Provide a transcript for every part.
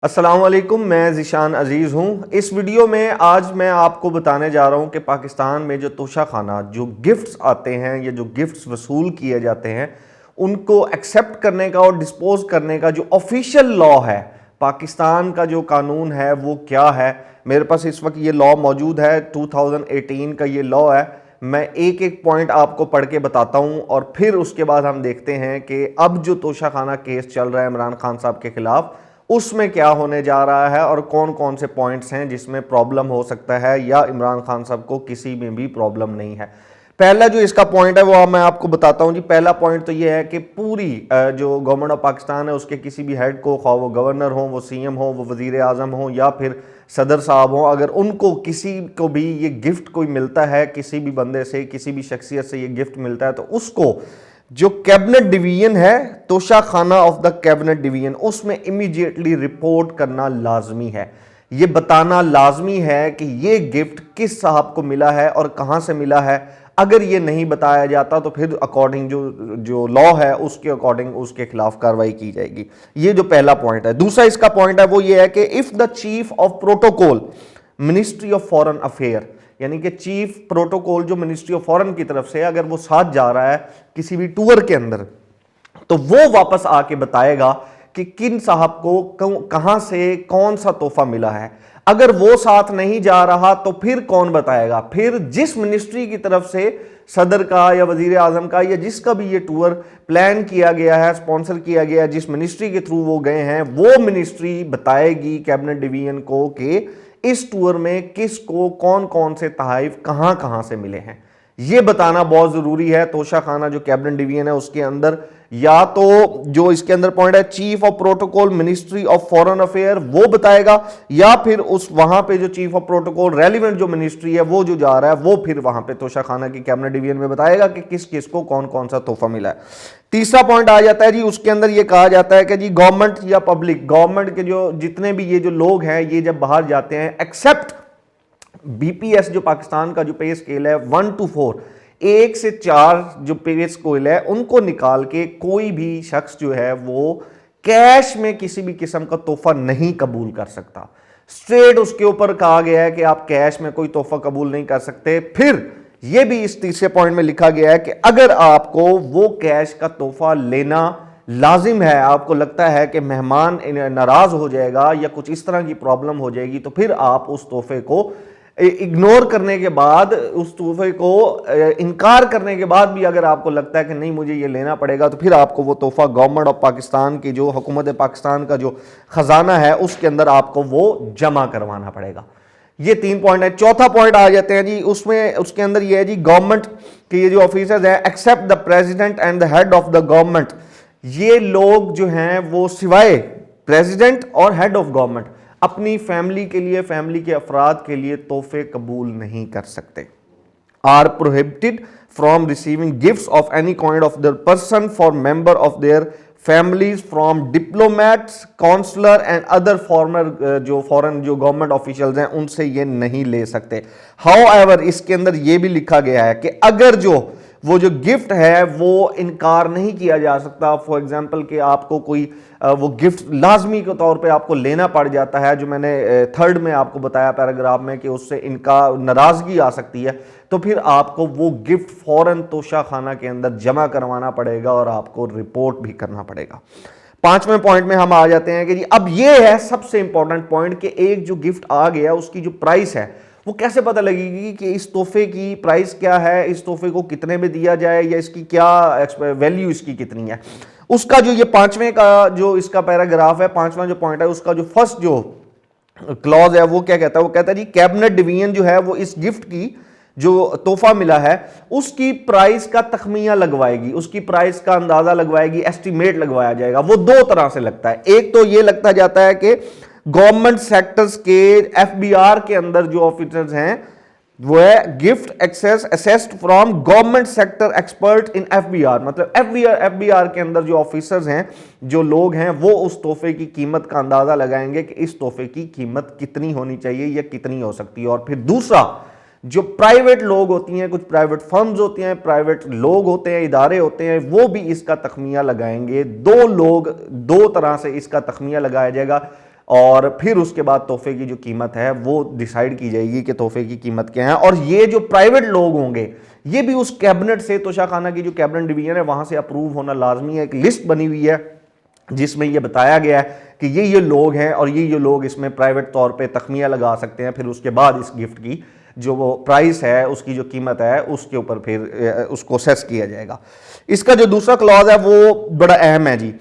अस्सलाम वालेकुम, मैं ज़ीशान अज़ीज़ हूँ। इस वीडियो में आज मैं आपको बताने जा रहा हूँ कि पाकिस्तान में जो तोशा खाना जो गिफ्ट्स आते हैं या जो गिफ्ट्स वसूल किए जाते हैं उनको एक्सेप्ट करने का और डिस्पोज करने का जो ऑफिशियल लॉ है, पाकिस्तान का जो कानून है वो क्या है। मेरे पास इस वक्त ये लॉ मौजूद है, 2018 का ये लॉ है। मैं एक एक पॉइंट आपको पढ़ के बताता हूँ और फिर उसके बाद हम देखते हैं कि अब जो तोशा खाना केस चल रहा है इमरान खान साहब के खिलाफ उसमें क्या होने जा रहा है और कौन कौन से पॉइंट्स हैं जिसमें प्रॉब्लम हो सकता है या इमरान खान साहब को किसी में भी प्रॉब्लम नहीं है। पहला जो इसका पॉइंट है वो मैं आपको बताता हूं जी। पहला पॉइंट तो ये है कि पूरी जो गवर्नमेंट ऑफ पाकिस्तान है उसके किसी भी हेड को, खा वो गवर्नर हो, वो सीएम हो, वो वजीर आजम हो या फिर सदर साहब हो, अगर उनको किसी को भी ये गिफ्ट कोई मिलता है, किसी भी बंदे से, किसी भी शख्सियत से ये गिफ्ट मिलता है, तो उसको जो कैबिनेट डिवीजन है, तोशा खाना ऑफ द कैबिनेट डिवीजन, उसमें इमीडिएटली रिपोर्ट करना लाजमी है। ये बताना लाजमी है कि ये गिफ्ट किस साहब को मिला है और कहां से मिला है। अगर ये नहीं बताया जाता तो फिर अकॉर्डिंग जो जो लॉ है उसके अकॉर्डिंग उसके खिलाफ कार्रवाई की जाएगी। ये जो पहला पॉइंट है। दूसरा इसका पॉइंट है वो ये है कि if the chief of protocol ministry of foreign affair, यानी कि चीफ प्रोटोकॉल जो मिनिस्ट्री ऑफ फॉरेन की तरफ से अगर वो साथ जा रहा है किसी भी टूर के अंदर, तो वो वापस आके बताएगा कि किन साहब को कहां से कौन सा तोहफा मिला है। अगर वो साथ नहीं जा रहा तो फिर कौन बताएगा? फिर जिस मिनिस्ट्री की तरफ से सदर का या वजीर आजम का या जिसका भी ये टूर प्लान किया गया है, स्पॉन्सर किया गया है, जिस मिनिस्ट्री के थ्रू वो गए हैं, वो मिनिस्ट्री बताएगी कैबिनेट डिवीजन को कि इस टूर में किसको कौन कौन से तहाइफ कहां कहां से मिले हैं। यह बताना बहुत जरूरी है। तोशा खाना जो कैबिनेट डिवीजन है उसके अंदर या तो जो इसके अंदर पॉइंट है chief of protocol ministry of foreign affair वो बताएगा, या फिर उस वहां पे जो चीफ ऑफ प्रोटोकॉल रेलिवेंट जो मिनिस्ट्री है वो जो जा रहा है वो फिर वहां पे तोशा खाना की कैबिनेट डिवीजन में बताएगा कि किस किस को कौन कौन सा तोहफा मिला है। तीसरा पॉइंट आ जाता है जी, उसके अंदर ये कहा जाता है कि जी गवर्नमेंट या पब्लिक, गवर्नमेंट के जो जितने भी ये जो लोग हैं ये जब बाहर जाते हैं, एक्सेप्ट बीपीएस जो पाकिस्तान का जो पे स्केल है 1 to 4, 1 से 4 जो पे स्केल है उनको निकाल के कोई भी शख्स जो है वो कैश में किसी भी किस्म का तोहफा नहीं कबूल कर सकता। स्ट्रेट उसके ऊपर कहा गया है कि आप कैश में कोई तोहफा कबूल नहीं कर सकते। फिर यह भी इस तीसरे पॉइंट में लिखा गया है कि अगर आपको वो कैश का तोहफा लेना लाजिम है, आपको लगता है कि मेहमान नाराज हो जाएगा या कुछ इस तरह की प्रॉब्लम हो जाएगी, तो फिर आप उस तोहफे को इग्नोर करने के बाद, उस तोहफे को इनकार करने के बाद भी अगर आपको लगता है कि नहीं मुझे ये लेना पड़ेगा, तो फिर आपको वो तोहफा गवर्नमेंट ऑफ पाकिस्तान की जो हुकूमत पाकिस्तान का जो खजाना है उसके अंदर आपको वो जमा करवाना पड़ेगा। ये 3 पॉइंट है। चौथा पॉइंट आ जाते हैं जी, उसमें उसके अंदर ये है जी गवर्नमेंट के ये जो ऑफिसर्स हैं, except the president and the head of the government, ये लोग जो हैं वो सिवाय प्रेसिडेंट और हेड ऑफ गवर्नमेंट अपनी फैमिली के लिए, फैमिली के अफराद के लिए तोहफे कबूल नहीं कर सकते। Are prohibited from receiving gifts of any kind of the person for member of their families from diplomats, counsellor and other foreigner, जो फॉरेन जो गवर्नमेंट ऑफिशियल्स हैं उनसे ये नहीं ले सकते। हाउएवर इसके अंदर ये भी लिखा गया है कि अगर वो जो गिफ्ट है वो इनकार नहीं किया जा सकता। फॉर एग्जांपल कि आपको कोई वो गिफ्ट लाजमी के तौर पे आपको लेना पड़ जाता है, जो मैंने थर्ड में आपको बताया पैराग्राफ में कि उससे इनका नाराजगी आ सकती है, तो फिर आपको वो गिफ्ट फौरन तोशा खाना के अंदर जमा करवाना पड़ेगा और आपको रिपोर्ट भी करना पड़ेगा। 5वें पॉइंट में हम आ जाते हैं कि जी अब ये है सबसे इंपॉर्टेंट पॉइंट कि एक जो गिफ्ट आ गया उसकी जो प्राइस है वो कैसे पता लगेगी कि इस तोहफे की प्राइस क्या है, इस तोहफे को कितने में दिया जाए या इसकी क्या वैल्यू इसकी कितनी है। उसका जो ये 5वें का जो इसका पैराग्राफ है, 5वां जो पॉइंट है, उसका जो फर्स्ट जो क्लॉज है वो क्या कहता है? वो कहता है जी कैबिनेट डिवीजन जो है वो इस गिफ्ट की जो तोहफा मिला है उसकी प्राइस का तखमिया लगवाएगी, उसकी प्राइस का अंदाजा लगवाएगी, एस्टिमेट लगवाया जाएगा। वो 2 तरह से लगता है। एक तो ये लगता जाता है कि गवर्नमेंट सेक्टर्स के एफबीआर के अंदर जो ऑफिसर्स हैं वो है gift access assessed from government sector expert in FBR, मतलब एफबीआर के अंदर जो ऑफिसर्स हैं, जो लोग हैं, वो उस तोहफे की कीमत का अंदाजा लगाएंगे कि इस तोहफे की कीमत कितनी होनी चाहिए या कितनी हो सकती है। और फिर दूसरा जो प्राइवेट लोग होती हैं, कुछ प्राइवेट फर्म्स होती हैं, प्राइवेट लोग होते हैं, इदारे होते हैं, वो भी इसका तखमिया लगाएंगे। 2 लोग 2 तरह से इसका तखमिया लगाया जाएगा। और फिर उसके बाद तोहफे की जो कीमत है वो डिसाइड की जाएगी कि तोहफे की कीमत क्या है। और ये जो प्राइवेट लोग होंगे ये भी उस कैबिनेट से, तोशाखाना की जो कैबिनेट डिवीजन है वहां से अप्रूव होना लाजमी है। एक लिस्ट बनी हुई है जिसमें ये बताया गया है कि ये लोग हैं और ये लोग इसमें प्राइवेट तौर पे तखमिया लगा सकते हैं। फिर उसके बाद इस गिफ्ट की जो वो प्राइस है, उसकी जो कीमत है, उसके ऊपर फिर उसको सेस किया जाएगा। इसका जो दूसरा क्लॉज है वो बड़ा अहम है ji.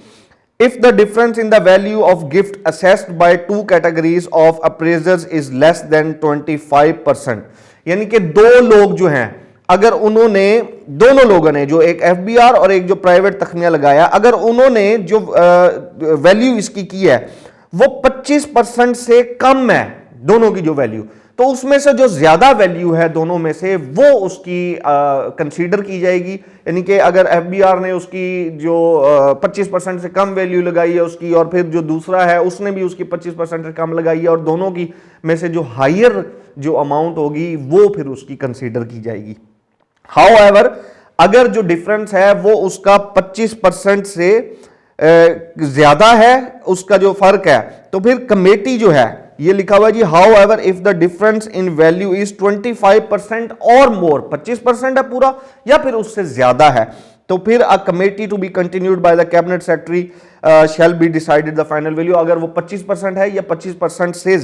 If the difference in the value of gift assessed by two categories of appraisers is less than 25%, यानी कि दो लोग जो हैं, अगर उन्होंने, दोनों लोगों ने, जो एक एफबीआर और एक जो प्राइवेट तखमिया लगाया, अगर उन्होंने जो वैल्यू इसकी की है वो 25% से कम है, दोनों की जो वैल्यू, तो उसमें से जो ज्यादा वैल्यू है दोनों में से वो उसकी कंसीडर की जाएगी। यानी कि अगर एफबीआर ने उसकी जो 25% से कम वैल्यू लगाई है उसकी, और फिर जो दूसरा है उसने भी उसकी 25% से कम लगाई है, और दोनों की में से जो हायर जो अमाउंट होगी वो फिर उसकी कंसीडर की जाएगी। हाउएवर अगर जो डिफरेंस है वो उसका 25% से ज्यादा है, उसका जो फर्क है, तो फिर कमेटी जो है, ये लिखा हुआ है ji, however if the difference in value is 25% और मोर, 25% है पूरा या फिर उससे ज्यादा है, तो फिर a committee to be continued by the cabinet secretary shall be decided the final value. अगर वो 25% है या 25% से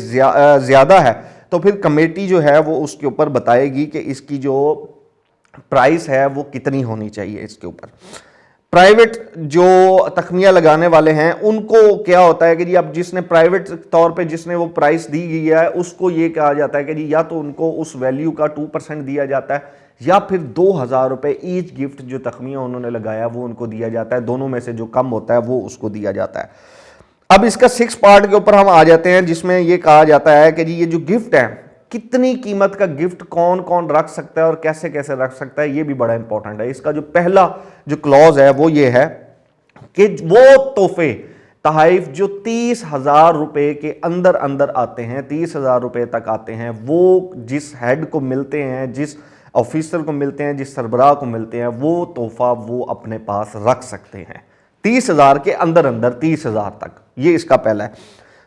ज्यादा है तो फिर कमेटी जो है वो उसके ऊपर बताएगी कि इसकी जो प्राइस है वो कितनी होनी चाहिए। इसके ऊपर प्राइवेट जो तखमिया लगाने वाले हैं उनको क्या होता है कि जी अब जिसने प्राइवेट तौर पे जिसने वो प्राइस दी गई है उसको ये कहा जाता है कि जी या तो उनको उस वैल्यू का 2% दिया जाता है या फिर 2000 रुपए ईच गिफ्ट जो तखमिया उन्होंने लगाया वो उनको दिया जाता है। दोनों में से जो कम होता है वो उसको दिया जाता है। अब इसका 6 पार्ट के ऊपर हम आ जाते हैं जिसमें ये कहा जाता है कि जी ये जो गिफ्ट है, कितनी कीमत का गिफ्ट कौन कौन रख सकता है और कैसे कैसे रख सकता है, ये भी बड़ा इंपॉर्टेंट है। इसका जो पहला जो क्लॉज है वो ये है कि वो तोहफे तहाइफ जो 30,000 रुपए के अंदर अंदर आते हैं, 30,000 रुपए तक आते हैं, वो जिस हेड को मिलते हैं, जिस ऑफिसर को मिलते हैं, जिस सरबराह को मिलते हैं, वो तोहफा वो अपने पास रख सकते हैं 30,000 के अंदर अंदर, 30,000 तक। ये इसका पहला है।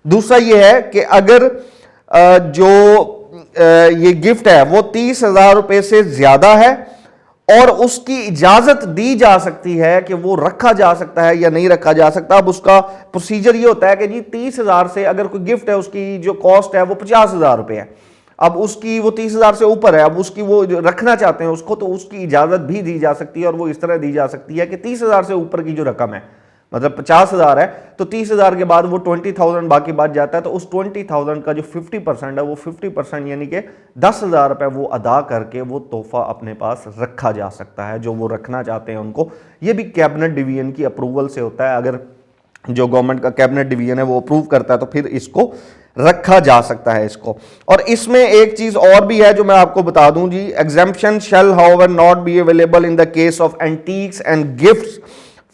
दूसरा ये है कि अगर जो ये गिफ्ट है वो 30,000 रुपए से ज्यादा है और उसकी इजाजत दी जा सकती है कि वो रखा जा सकता है या नहीं रखा जा सकता। अब उसका प्रोसीजर ये होता है कि जी 30,000 से अगर कोई गिफ्ट है उसकी जो कॉस्ट है वो 50,000 रुपए है, अब उसकी वो 30,000 से ऊपर है, अब उसकी वो रखना चाहते हैं उसको, तो उसकी इजाजत भी दी जा सकती है और वो इस तरह दी जा सकती है कि 30,000 से ऊपर की जो रकम है, मतलब 50,000 है तो 30,000 के बाद वो 20,000 बाकी बच जाता है, तो उस 20,000 का जो 50% है वो 50% यानी कि 10,000 रुपए वो अदा करके वो तोहफा अपने पास रखा जा सकता है जो वो रखना चाहते हैं उनको। ये भी कैबिनेट डिवीजन की अप्रूवल से होता है। अगर जो गवर्नमेंट का कैबिनेट डिवीजन है वो अप्रूव करता है तो फिर इसको रखा जा सकता है इसको। और इसमें एक चीज और भी है जो मैं आपको बता दूं ji, exemption shall however not be available in the case of antiques and gifts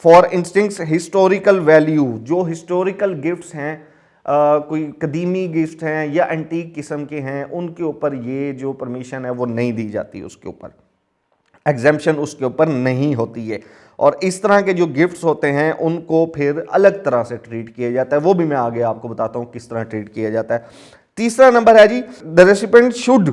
for instincts historical value. जो हिस्टोरिकल गिफ्ट्स हैं, कोई कदीमी गिफ्ट हैं या एंटीक किस्म के हैं, उनके ऊपर ये जो परमिशन है वो नहीं दी जाती, उसके ऊपर एग्जेम्पशन उसके ऊपर नहीं होती है। और इस तरह के जो गिफ्ट्स होते हैं उनको फिर अलग तरह से ट्रीट किया जाता है, वो भी मैं आगे आपको बताता हूँ किस तरह ट्रीट किया जाता है। तीसरा नंबर है ji, the recipient should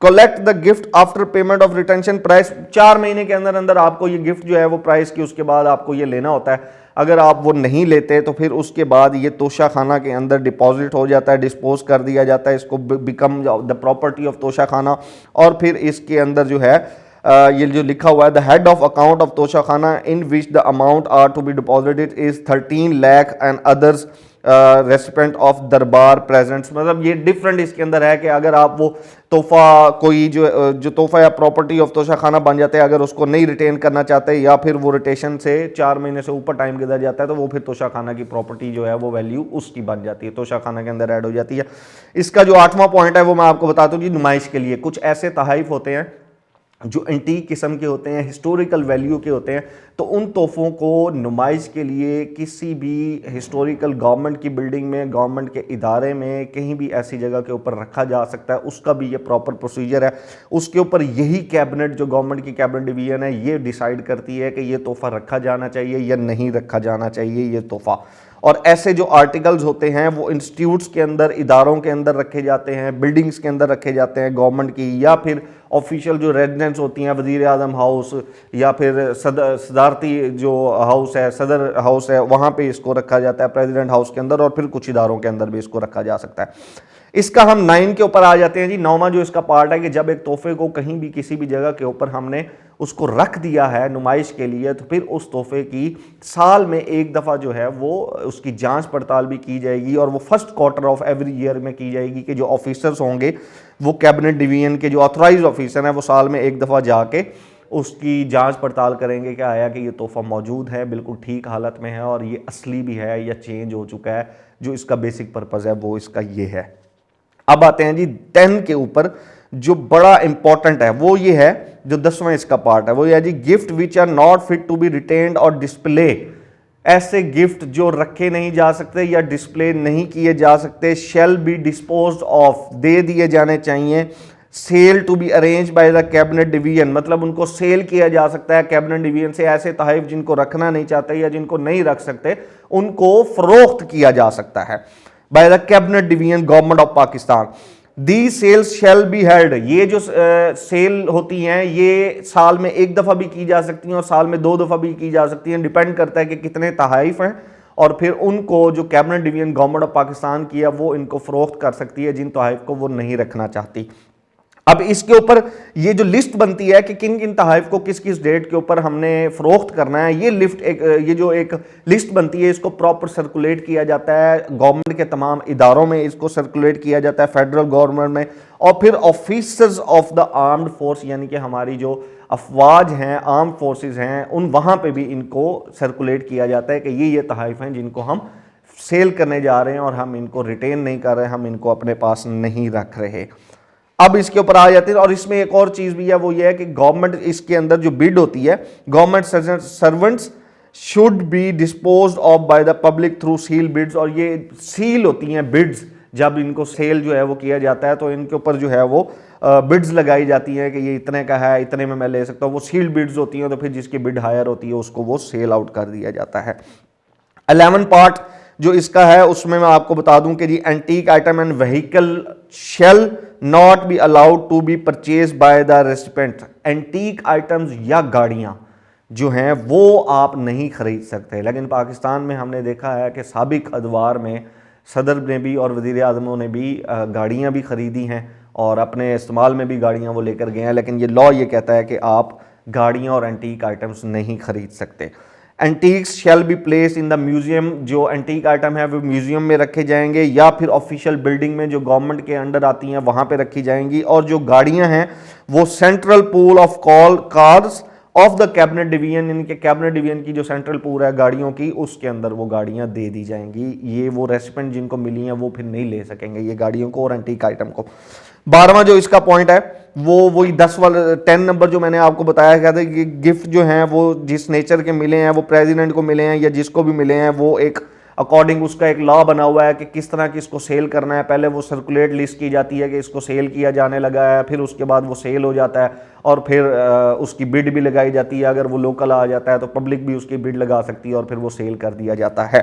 collect the gift after payment of retention price. 4 महीने के अंदर अंदर आपको ये गिफ्ट जो है वो प्राइस की, उसके बाद आपको ये लेना होता है। अगर आप वो नहीं लेते तो फिर उसके बाद ये तोशा खाना के अंदर डिपॉजिट हो जाता है, डिस्पोज कर दिया जाता है, इसको बिकम द प्रॉपर्टी ऑफ तोशा खाना। और फिर इसके अंदर जो है ये जो लिखा हुआ है, the head of account of Toshakhana in which the amount are to be deposited is 13 lakh and others recipient of durbar presents. मतलब ये डिफरेंट इसके अंदर है कि अगर आप वो तोहफा कोई जो तोहफा या प्रॉपर्टी ऑफ तोशा खाना बन जाते हैं, अगर उसको नहीं रिटेन करना चाहते या फिर वो रिटेशन से 4 महीने से ऊपर टाइम गुजर जाता है तो वो फिर तोशा खाना की प्रॉपर्टी जो है वो वैल्यू उसकी बन जाती है, तोशा खाना के अंदर ऐड हो जाती है। इसका जो 8वां पॉइंट है वो मैं आपको बताता हूँ जी, नुमाइश के लिए कुछ ऐसे तहाइफ होते हैं जो एंटीक किस्म के होते हैं, हिस्टोरिकल वैल्यू के होते हैं, तो उन तोहफों को नुमाइश के लिए किसी भी हिस्टोरिकल गवर्नमेंट की बिल्डिंग में, गवर्नमेंट के इदारे में, कहीं भी ऐसी जगह के ऊपर रखा जा सकता है। उसका भी ये प्रॉपर प्रोसीजर है। उसके ऊपर यही कैबिनेट, जो गवर्नमेंट की कैबिनेट डिवीजन है, ये डिसाइड करती है कि ये तोहफा रखा जाना चाहिए या नहीं रखा जाना चाहिए ये तोहफा। और ऐसे जो आर्टिकल्स होते हैं वो इंस्टीट्यूट्स के अंदर, इदारों के अंदर रखे जाते हैं, बिल्डिंग्स के अंदर रखे जाते हैं गवर्नमेंट की, या फिर ऑफिशियल जो रेजिडेंस होती हैं, वज़ीर आज़म हाउस या फिर सदारती जो हाउस है, सदर हाउस है, वहाँ पे इसको रखा जाता है, प्रेसिडेंट हाउस के अंदर, और फिर कुछ इदारों के अंदर भी इसको रखा जा सकता है। इसका हम 9 के ऊपर आ जाते हैं जी। 9वां जो इसका पार्ट है कि जब एक तोहफे को कहीं भी किसी भी जगह के ऊपर हमने उसको रख दिया है नुमाइश के लिए, तो फिर उस तोहफे की साल में एक दफ़ा जो है वो उसकी जांच पड़ताल भी की जाएगी, और वो first quarter of every year में की जाएगी कि जो ऑफिसर्स होंगे वो कैबिनेट डिवीजन के जो ऑथराइज ऑफिसर हैं वो साल में एक दफ़ा जाके उसकी जांच पड़ताल करेंगे कि आया कि ये तोहफा मौजूद है, बिल्कुल ठीक हालत में है, और ये असली भी है या चेंज हो चुका है। जो इसका बेसिक पर्पज़ है वो इसका ये है। अब आते हैं जी 10 के ऊपर, जो बड़ा इंपॉर्टेंट है वो ये है, जो 10वां इसका पार्ट है वो ये है ji, gift which are not fit to be retained और डिस्प्ले। ऐसे गिफ्ट जो रखे नहीं जा सकते या डिस्प्ले नहीं किए जा सकते, शेल बी डिस्पोज्ड ऑफ, दे दिए जाने चाहिए। Sale to be arrange by the cabinet division, मतलब उनको सेल किया जा सकता है कैबिनेट डिवीजन से। ऐसे तहफ़ जिनको रखना नहीं चाहते या जिनको नहीं रख सकते उनको फरोख्त किया जा सकता है by the cabinet division government of Pakistan. The sales shall be held, ये जो सेल होती हैं ये साल में एक दफ़ा भी की जा सकती हैं और साल में 2 दफ़ा भी की जा सकती हैं, डिपेंड करता है कि कितने तहाइफ हैं, और फिर उनको जो cabinet division government of Pakistan की है वो इनको फरोख्त कर सकती है जिन तहाइफ को वो नहीं रखना चाहती। अब इसके ऊपर ये जो लिस्ट बनती है कि किन किन तहाइफ को किस किस डेट के ऊपर हमने फरोख्त करना है, ये जो एक लिस्ट बनती है इसको प्रॉपर सर्कुलेट किया जाता है गवर्नमेंट के तमाम इदारों में, इसको सर्कुलेट किया जाता है फेडरल गवर्नमेंट में, और फिर officers of the armed force, यानी कि हमारी जो अफवाज हैं, आर्म फोर्सेस हैं, उन वहाँ पे भी इनको सर्कुलेट किया जाता है कि ये तहाइफ हैं जिनको हम सेल करने जा रहे हैं और हम इनको रिटेन नहीं कर रहे, हम इनको अपने पास नहीं रख रहे। अब इसके ऊपर आ जाते हैं, और इसमें एक और चीज भी है वो ये है कि गवर्नमेंट इसके अंदर जो बिड होती है, government servants should be disposed of by the public through seal bids, और ये सील होती हैं बिड्स, जब इनको सेल जो है वो किया जाता है तो इनके ऊपर जो है वो बिड्स लगाई जाती हैं कि ये इतने का है, इतने में मैं ले सकता हूँ, वो सील्ड बिड्स होती हैं, तो फिर जिसकी बिड हायर होती है उसको वो सेल आउट कर दिया जाता है। 11 पार्ट जो इसका है उसमें मैं आपको बता दूं कि ji, antique item and vehicle shall not be allowed to be purchase by the recipient. Antique items या गाड़ियां जो हैं वो आप नहीं खरीद सकते, लेकिन पाकिस्तान में हमने देखा है कि साबिक अदवार में सदर ने भी और वज़ीर आज़मों ने भी गाड़ियां भी खरीदी हैं और अपने इस्तेमाल में भी गाड़ियां वो लेकर गए हैं, लेकिन ये लॉ ये कहता है कि आप गाड़ियां और एंटीक आइटम्स नहीं खरीद सकते। Antiques shall be place in the museum, जो एंटीक आइटम है वो म्यूजियम में रखे जाएंगे या फिर ऑफिशियल बिल्डिंग में जो गवर्नमेंट के अंडर आती हैं वहाँ पे रखी जाएंगी, और जो गाड़ियाँ हैं वो central pool of call cars of the cabinet division, इनके कैबिनेट डिवीजन की जो सेंट्रल पूल है गाड़ियों की उसके अंदर वो गाड़ियाँ दे दी जाएंगी। ये वो रेसिपेंट जिनको मिली हैं वो फिर नहीं ले सकेंगे ये गाड़ियों को और एंटीक आइटम को। 12वां जो इसका पॉइंट है वो वही 10 नंबर जो मैंने आपको बताया गया था कि गिफ्ट जो हैं वो जिस नेचर के मिले हैं, वो प्रेसिडेंट को मिले हैं या जिसको भी मिले हैं, वो एक अकॉर्डिंग उसका एक लॉ बना हुआ है कि किस तरह की इसको सेल करना है। पहले वो सर्कुलेट लिस्ट की जाती है कि इसको सेल किया जाने लगा है, फिर उसके बाद वो सेल हो जाता है और फिर उसकी बिड भी लगाई जाती है। अगर वो लोकल आ जाता है तो पब्लिक भी उसकी बिड लगा सकती है और फिर वो सेल कर दिया जाता है।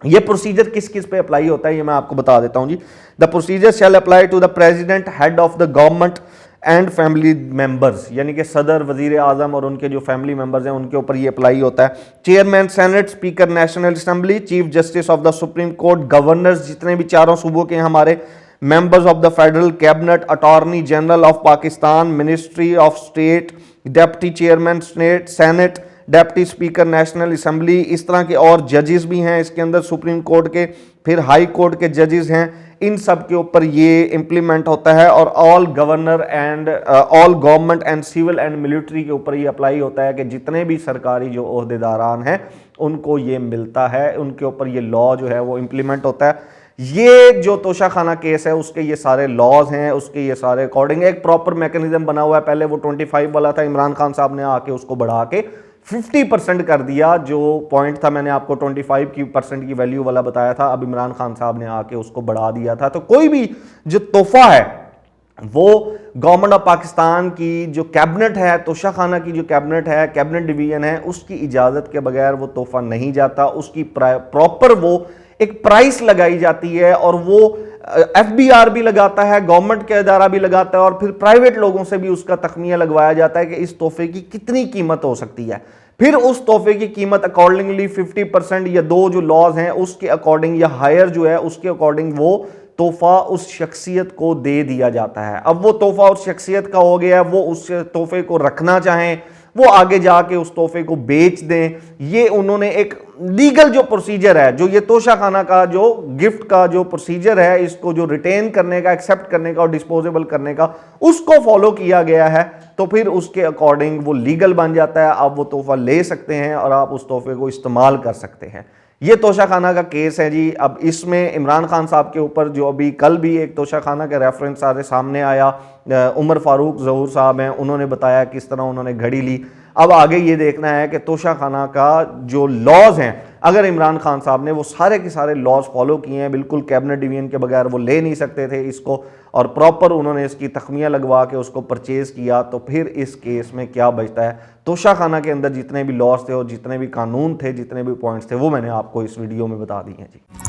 ये प्रोसीजर किस किस पे अप्लाई होता है ये मैं आपको बता देता हूं ji. The procedure shall apply to the president, head of the government and family members, यानी कि सदर, वजीर आजम और उनके जो फैमिली मेंबर्स हैं उनके ऊपर ये अप्लाई होता है। Chairman senate, speaker national assembly, chief justice of the supreme court, governors जितने भी चारों सूबों के हैं हमारे, members of the federal cabinet, attorney general of Pakistan, ministry of state, deputy chairman senate, deputy speaker national assembly, इस तरह के और जजेस भी हैं इसके अंदर सुप्रीम कोर्ट के, फिर हाई कोर्ट के जजेस हैं, इन सब के ऊपर ये इम्प्लीमेंट होता है। और all governor and all government and civil and military के ऊपर ये अप्लाई होता है कि जितने भी सरकारी जो ओहदेदारान हैं उनको ये मिलता है, उनके ऊपर ये लॉ जो है वो इम्प्लीमेंट होता है। ये जो तोशा खाना केस है उसके ये सारे लॉज हैं, उसके ये सारे अकॉर्डिंग एक प्रॉपर मैकेनिज्म बना हुआ है। पहले वो 25 वाला था, इमरान खान साहब ने आके उसको बढ़ा के 50% कर दिया। जो पॉइंट था मैंने आपको 25% की वैल्यू वाला बताया था, अब इमरान खान साहब ने आके उसको बढ़ा दिया था। तो कोई भी जो तोहफा है वो गवर्नमेंट ऑफ पाकिस्तान की जो कैबिनेट है, तोशा खाना की जो कैबिनेट है, कैबिनेट डिवीजन है, उसकी इजाज़त के बगैर वो तोहफा नहीं जाता। उसकी प्रॉपर वो एक प्राइस लगाई जाती है और वो FBR भी लगाता है, गवर्नमेंट के अदारा भी लगाता है और फिर प्राइवेट लोगों से भी उसका तखमिया लगवाया जाता है कि इस तोहफे की कितनी कीमत हो सकती है। फिर उस तोहफे की कीमत अकॉर्डिंगली 50% या दो जो लॉज हैं उसके अकॉर्डिंग या हायर जो है उसके अकॉर्डिंग वो तोहफा उस शख्सियत को दे दिया जाता है। अब वो तोहफा उस शख्सियत का हो गया, वो उस तोहफे को रखना चाहें, वो आगे जाके उस तोहफे को बेच दें, ये उन्होंने एक लीगल जो प्रोसीजर है, जो ये तोशा खाना का जो गिफ्ट का जो प्रोसीजर है, इसको जो रिटेन करने का, एक्सेप्ट करने का और डिस्पोजेबल करने का, उसको फॉलो किया गया है, तो फिर उसके अकॉर्डिंग वो लीगल बन जाता है। आप वो तोहफा ले सकते हैं और आप उस तोहफे को इस्तेमाल कर सकते हैं। ये तोशा खाना का केस है जी। अब इसमें इमरान खान साहब के ऊपर जो अभी कल भी एक तोशा खाना का रेफरेंस सामने आया, उमर फारूक ज़हूर साहब हैं, उन्होंने बताया किस तरह उन्होंने घड़ी ली। अब आगे ये देखना है कि तोशा खाना का जो लॉज हैं, अगर इमरान खान साहब ने वो सारे के सारे लॉज फॉलो किए हैं, बिल्कुल कैबिनेट डिवीजन के बगैर वो ले नहीं सकते थे इसको, और प्रॉपर उन्होंने इसकी तखमिया लगवा के उसको परचेज़ किया, तो फिर इस केस में क्या बचता है। तोशा खाना के अंदर जितने भी लॉज थे और जितने भी कानून थे, जितने भी पॉइंट्स थे, वो मैंने आपको इस वीडियो में बता दिए हैं जी।